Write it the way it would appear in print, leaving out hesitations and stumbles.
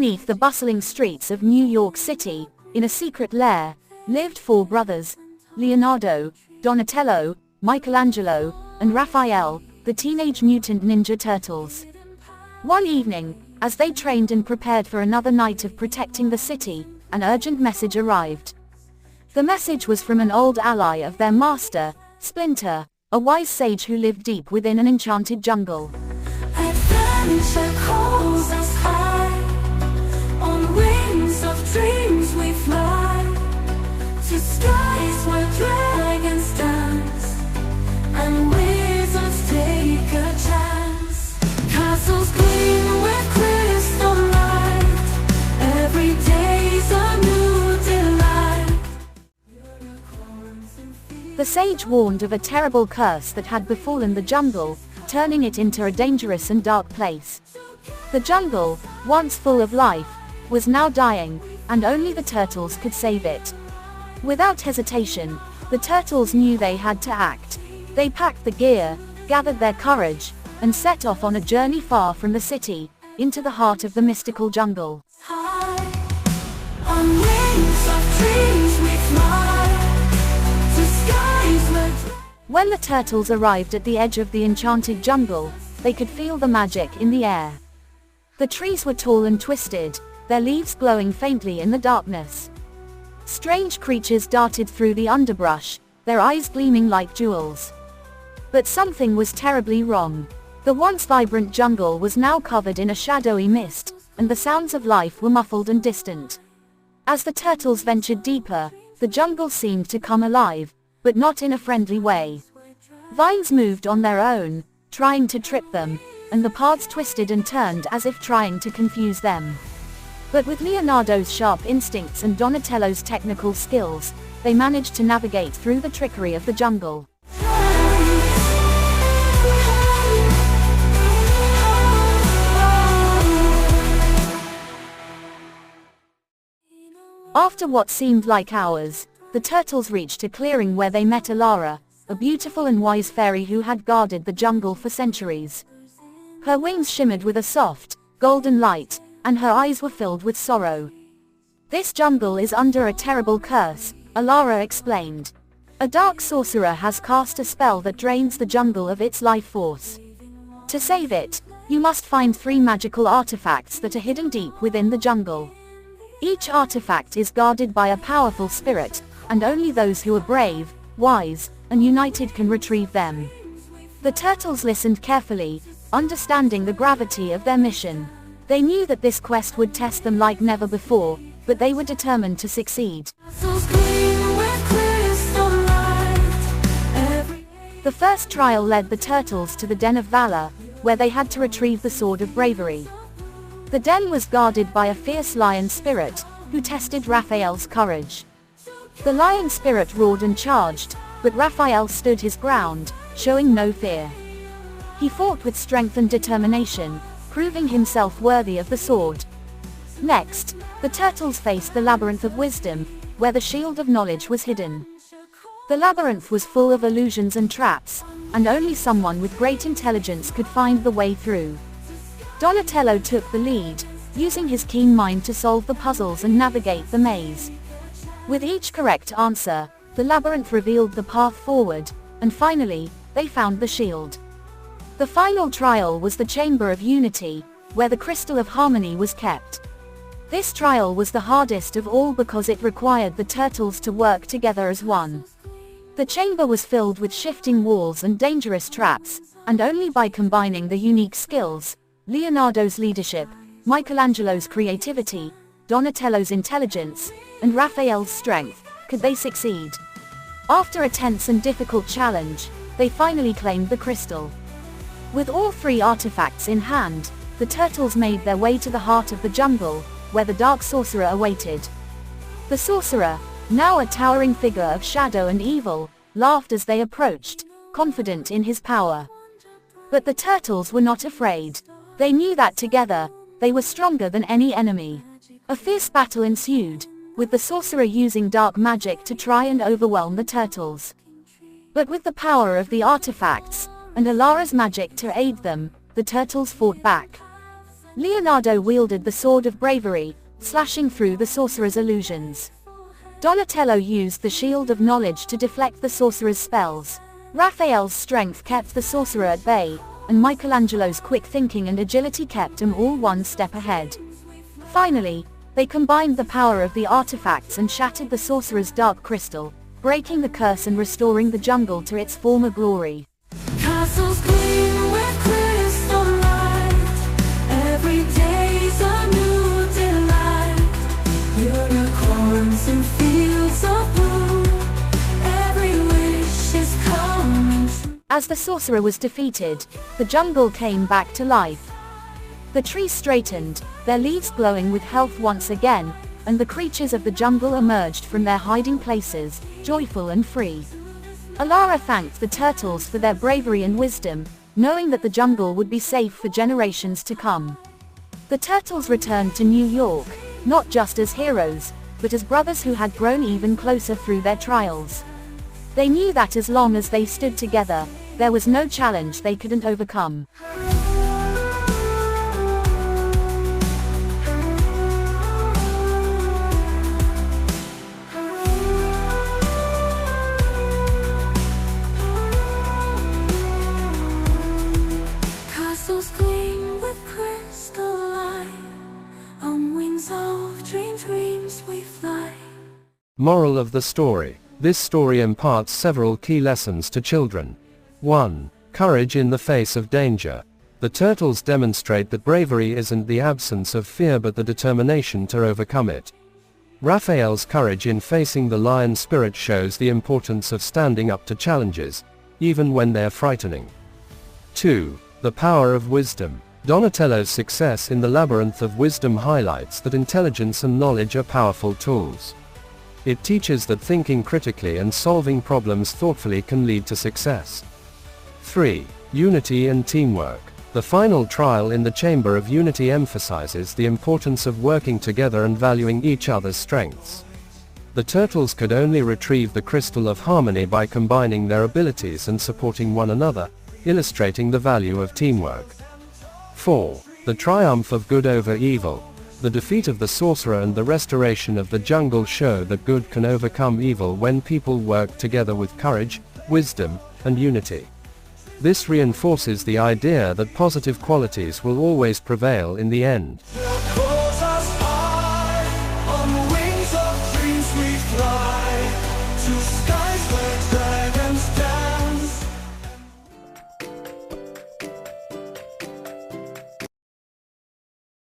Underneath the bustling streets of New York City, in a secret lair, lived four brothers: Leonardo, Donatello, Michelangelo, and Raphael, the Teenage Mutant Ninja Turtles. One evening, as they trained and prepared for another night of protecting the city, an urgent message arrived. The message was from an old ally of their master, Splinter, a wise sage who lived deep within an enchanted jungle. Adventure calls us high, on wings of dreams we fly, to skies where dragons dance, and wizards take a chance. Castles gleam with crystal light, every day's a new delight. The sage warned of a terrible curse that had befallen the jungle, turning it into a dangerous and dark place. The jungle, once full of life, was now dying, and only the turtles could save it. Without hesitation, the turtles knew they had to act. They packed the gear, gathered their courage, and set off on a journey far from the city, into the heart of the mystical jungle. High, on wings of dreams we fly, to skies where When the turtles arrived at the edge of the enchanted jungle, they could feel the magic in the air. The trees were tall and twisted, their leaves glowing faintly in the darkness. Strange creatures darted through the underbrush, their eyes gleaming like jewels. But something was terribly wrong. The once vibrant jungle was now covered in a shadowy mist, and the sounds of life were muffled and distant. As the turtles ventured deeper, the jungle seemed to come alive, but not in a friendly way. Vines moved on their own, trying to trip them, and the paths twisted and turned as if trying to confuse them. But with Leonardo's sharp instincts and Donatello's technical skills, they managed to navigate through the trickery of the jungle. After what seemed like hours, the turtles reached a clearing where they met Alara, a beautiful and wise fairy who had guarded the jungle for centuries. Her wings shimmered with a soft, golden light, and her eyes were filled with sorrow. "This jungle is under a terrible curse," Alara explained. "A dark sorcerer has cast a spell that drains the jungle of its life force. To save it, you must find 3 magical artifacts that are hidden deep within the jungle. Each artifact is guarded by a powerful spirit, and only those who are brave, wise, and united can retrieve them." The turtles listened carefully, understanding the gravity of their mission. They knew that this quest would test them like never before, but they were determined to succeed. castles gleam with crystal light, every The first trial led the turtles to the Den of Valor, where they had to retrieve the Sword of Bravery. The den was guarded by a fierce lion spirit, who tested Raphael's courage. The lion spirit roared and charged, but Raphael stood his ground, showing no fear. He fought with strength and determination, proving himself worthy of the sword. Next, the turtles faced the Labyrinth of Wisdom, where the Shield of Knowledge was hidden. The labyrinth was full of illusions and traps, and only someone with great intelligence could find the way through. Donatello took the lead, using his keen mind to solve the puzzles and navigate the maze. With each correct answer, the labyrinth revealed the path forward, and finally, they found the shield. The final trial was the Chamber of Unity, where the Crystal of Harmony was kept. This trial was the hardest of all because it required the turtles to work together as one. The chamber was filled with shifting walls and dangerous traps, and only by combining the unique skills, Leonardo's leadership, Michelangelo's creativity, Donatello's intelligence, and Raphael's strength, could they succeed. After a tense and difficult challenge, they finally claimed the crystal. With all 3 artifacts in hand, the turtles made their way to the heart of the jungle, where the dark sorcerer awaited. The sorcerer, now a towering figure of shadow and evil, laughed as they approached, confident in his power. But the turtles were not afraid. They knew that together, they were stronger than any enemy. A fierce battle ensued, with the sorcerer using dark magic to try and overwhelm the turtles. But with the power of the artifacts, and Alara's magic to aid them, the turtles fought back. Leonardo wielded the Sword of Bravery, slashing through the sorcerer's illusions. Donatello used the Shield of Knowledge to deflect the sorcerer's spells. Raphael's strength kept the sorcerer at bay, and Michelangelo's quick thinking and agility kept him all one step ahead. Finally, they combined the power of the artifacts and shattered the sorcerer's dark crystal, breaking the curse and restoring the jungle to its former glory. Castles gleam with crystal light. Every day's a new delight. Unicorns in fields of blue. Every wish is coming true. As the sorcerer was defeated, the jungle came back to life. The trees straightened, their leaves glowing with health once again, and the creatures of the jungle emerged from their hiding places, joyful and free. Alara thanked the turtles for their bravery and wisdom, knowing that the jungle would be safe for generations to come. The turtles returned to New York, not just as heroes, but as brothers who had grown even closer through their trials. They knew that as long as they stood together, there was no challenge they couldn't overcome. Castles gleam with crystal light. On wings of dreams we fly. Moral of the story. This story imparts several key lessons to children. 1. Courage in the face of danger. The turtles demonstrate that bravery isn't the absence of fear but the determination to overcome it. Raphael's courage in facing the lion spirit shows the importance of standing up to challenges, even when they're frightening. 2. The power of wisdom. Donatello's success in the labyrinth of wisdom highlights that intelligence and knowledge are powerful tools. It teaches that thinking critically and solving problems thoughtfully can lead to success. 3. Unity and teamwork. The final trial in the Chamber of Unity emphasizes the importance of working together and valuing each other's strengths. The turtles could only retrieve the Crystal of Harmony by combining their abilities and supporting one another, illustrating the value of teamwork. 4. The triumph of good over evil. The defeat of the sorcerer and the restoration of the jungle show that good can overcome evil when people work together with courage, wisdom, and unity. This reinforces the idea that positive qualities will always prevail in the end.